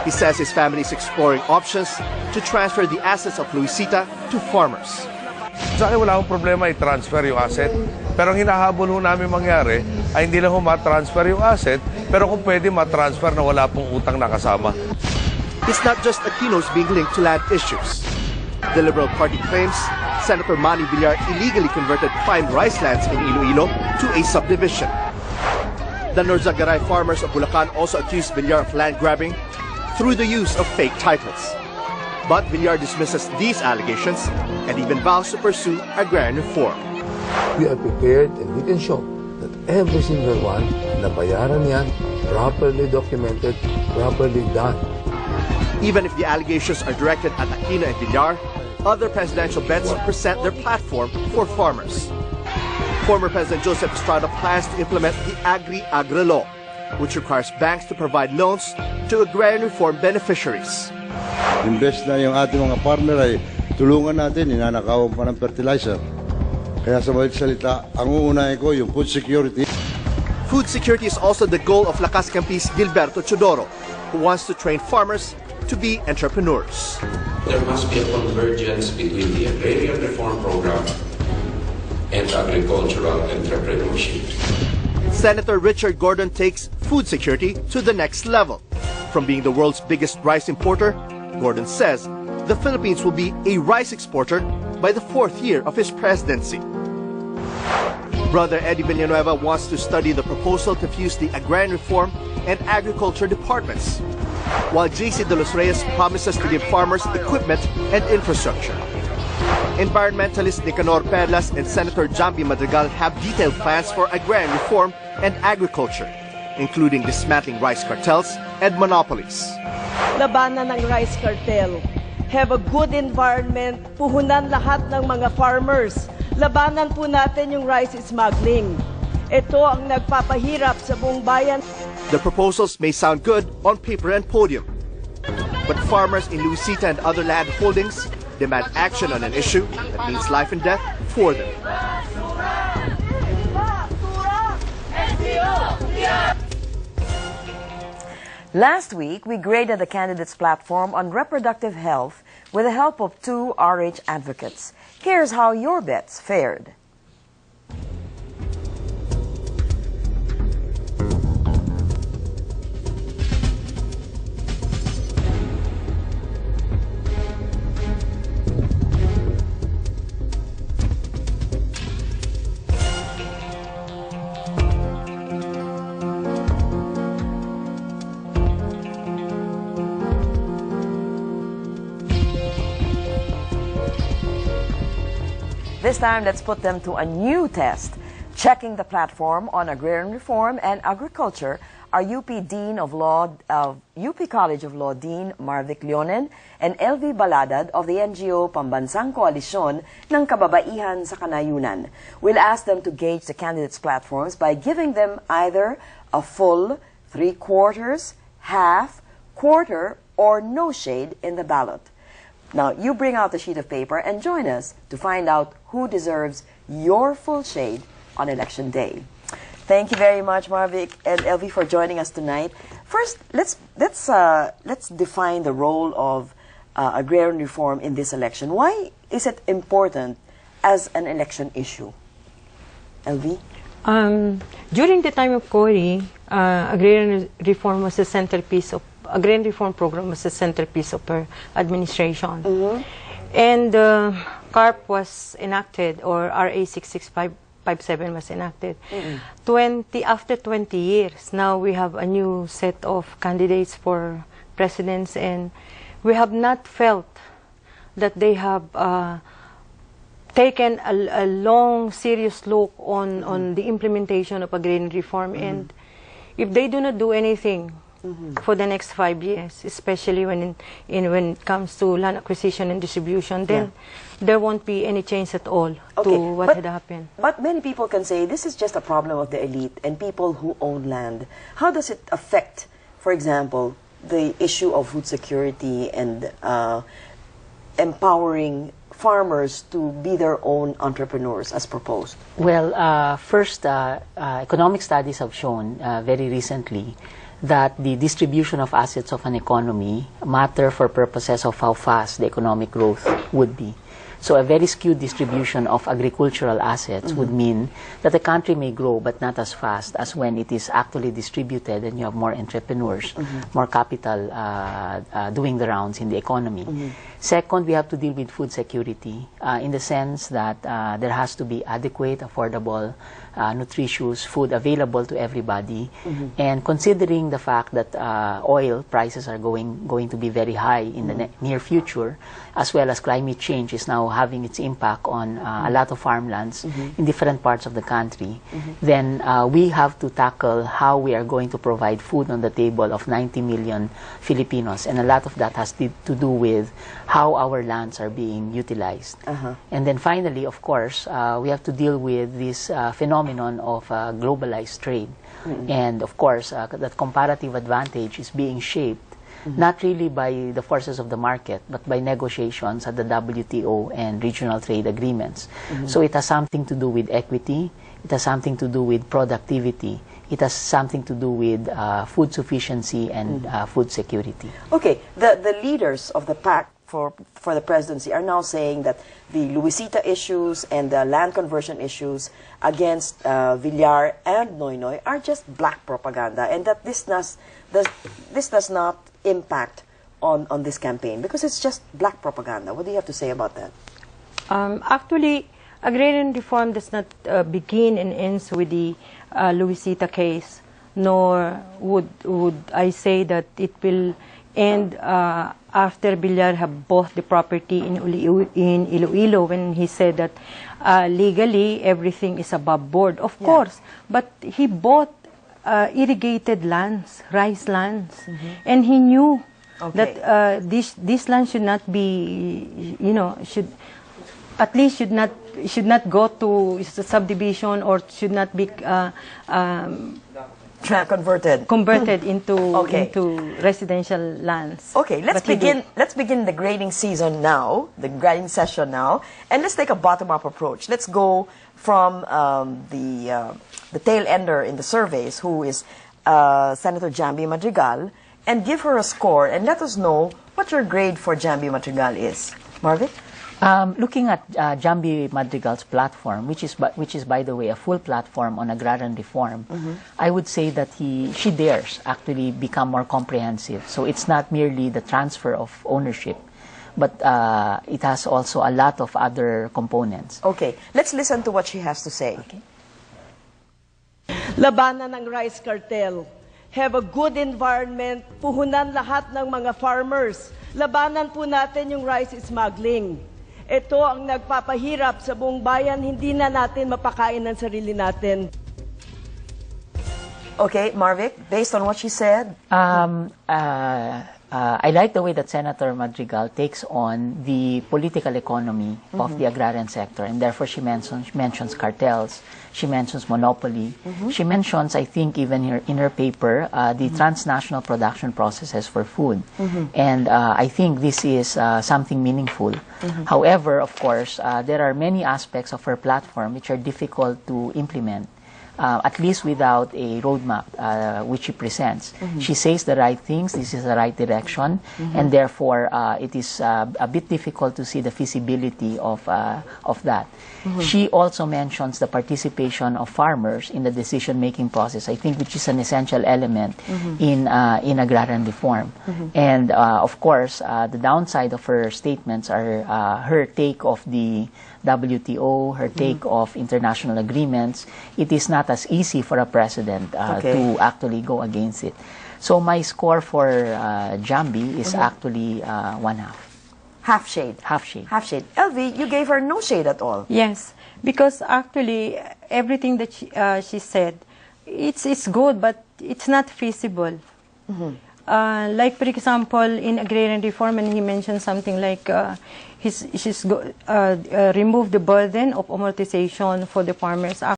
He says his family is exploring options to transfer the assets of Luisita to farmers. Sa akin wala akong problema i-transfer yung asset. Pero ang hinahabol ho namin mangyari ay hindi lang ho ma-transfer yung asset, pero kung pwede ma-transfer na wala pong utang na kasama. It's not just Aquinos being linked to land issues. The Liberal Party claims Senator Manny Villar illegally converted prime rice lands in Iloilo to a subdivision. The Norzagaray farmers of Bulacan also accused Villar of land grabbing through the use of fake titles. But Villar dismisses these allegations and even vows to pursue agrarian reform. We are prepared and we can show that every single one nabayaran yan, properly documented, properly done. Even if the allegations are directed at Aquino and Villar, other presidential bets present their platform for farmers. Former President Joseph Estrada plans to implement the Agri-Agri law, which requires banks to provide loans to agrarian reform beneficiaries. Invest na yung ating mga farmer ay tulungan natin, ninanakawan pa ng fertilizer. Kaya sa bawat salita, ang uunahin ko yung food security. Food security is also the goal of Lakas Campis Gilberto Chodoro, who wants to train farmers to be entrepreneurs. There must be a convergence between the Agrarian Reform Program and agricultural entrepreneurship. Senator Richard Gordon takes food security to the next level. From being the world's biggest rice importer, Gordon says the Philippines will be a rice exporter by the 4th year of his presidency. Brother Eddie Villanueva wants to study the proposal to fuse the agrarian reform and agriculture departments, while JC De Los Reyes promises to give farmers equipment and infrastructure. Environmentalist Nicanor Perlas and Senator Jambi Madrigal have detailed plans for agrarian reform and agriculture, including dismantling rice cartels and monopolies. Labanan ng rice cartel. Have a good environment. Puhunan lahat ng mga farmers. Labanan po natin yung rice smuggling. Ito ang nagpapahirap sa buong bayan. The proposals may sound good on paper and podium, but farmers in Luisita and other land holdings demand action on an issue that means life and death for them. Last week, we graded the candidates' platform on reproductive health with the help of 2 RH advocates. Here's how your bets fared. This time, let's put them to a new test. Checking the platform on agrarian reform and agriculture are UP College of Law Dean Marivic Leonen and Elvie Baladad of the NGO Pambansang Koalisyon ng Kababaihan sa Kanayunan. We'll ask them to gauge the candidates' platforms by giving them either a full, 3/4, half, quarter, or no shade in the ballot. Now, you bring out the sheet of paper and join us to find out who deserves your full shade on election day. Thank you very much, Marivic and Elvie, for joining us tonight. First, let's define the role of agrarian reform in this election. Why is it important as an election issue? Elvie? During the time of Cory, agrarian reform was the centerpiece of agrarian reform program was the centerpiece of her administration. Mm-hmm. And CARP was enacted, or RA 66557 was enacted. Mm-hmm. After 20 years, now we have a new set of candidates for presidents, and we have not felt that they have taken a long, serious look on the implementation of agrarian reform. Mm-hmm. And if they do not do anything for the next 5 years, especially when it comes to land acquisition and distribution, then there won't be any change at all to what had happened. But many people can say this is just a problem of the elite and people who own land. How does it affect, for example, the issue of food security and empowering farmers to be their own entrepreneurs as proposed? Well, first, economic studies have shown very recently that the distribution of assets of an economy matter for purposes of how fast the economic growth would be. So a very skewed distribution of agricultural assets would mean that the country may grow but not as fast as when it is actually distributed and you have more entrepreneurs, more capital doing the rounds in the economy. Second, we have to deal with food security in the sense that there has to be adequate, affordable, nutritious food available to everybody. And considering the fact that oil prices are going to be very high in the near future, as well as climate change is now having its impact on a lot of farmlands in different parts of the country, then we have to tackle how we are going to provide food on the table of 90 million Filipinos. And a lot of that has to do with how our lands are being utilized. And then finally, of course, we have to deal with this phenomenon of globalized trade. And of course, that comparative advantage is being shaped not really by the forces of the market, but by negotiations at the WTO and regional trade agreements. So it has something to do with equity, it has something to do with productivity, it has something to do with food sufficiency and food security. Okay, the leaders of the pact for the presidency are now saying that the Luisita issues and the land conversion issues against Villar and Noynoy are just black propaganda, and that this does not impact on this campaign because it's just black propaganda. What do you have to say about that? Actually, agrarian reform does not begin and ends with the Luisita case, nor would I say that it will end after Villar have bought the property in Iloilo when he said that legally everything is above board. Of course, but he bought irrigated lands, rice lands, and he knew that this land should not be, should not go to subdivision or should not be converted into residential lands. Okay, let's begin the grading season now, the grading session now, and let's take a bottom-up approach. Let's go from the tail ender in the surveys, who is Senator Jambi Madrigal, and give her a score and let us know what your grade for Jambi Madrigal is. Marvic? Looking at Jambi Madrigal's platform, which is by the way a full platform on agrarian reform, I would say that she dares actually become more comprehensive. So it's not merely the transfer of ownership, but it has also a lot of other components. Okay, let's listen to what she has to say. Okay. Labanan ng rice cartel. Have a good environment. Puhunan lahat ng mga farmers. Labanan po natin yung rice smuggling. Ito ang nagpapahirap sa buong bayan. Hindi na natin mapakain ng sarili natin. Okay, Marvic, based on what she said? I like the way that Senator Madrigal takes on the political economy of the agrarian sector, and therefore she mentions cartels, she mentions monopoly, she mentions, I think, even in her paper, the transnational production processes for food. And I think this is something meaningful. However, of course, there are many aspects of her platform which are difficult to implement. At least without a roadmap which she presents. She says the right things, this is the right direction, and therefore it is a bit difficult to see the feasibility of that. She also mentions the participation of farmers in the decision-making process, I think, which is an essential element in agrarian reform. And of course, the downside of her statements are her take of the WTO, her take of international agreements. It is not as easy for a president to actually go against it. So my score for Jambi is actually 1/2. Half shade. Half shade. Half shade. Elvie, you gave her no shade at all. Yes, because actually everything that she said, it's good, but it's not feasible. Like, for example, in agrarian reform, and he mentioned something like remove the burden of amortization for the farmers.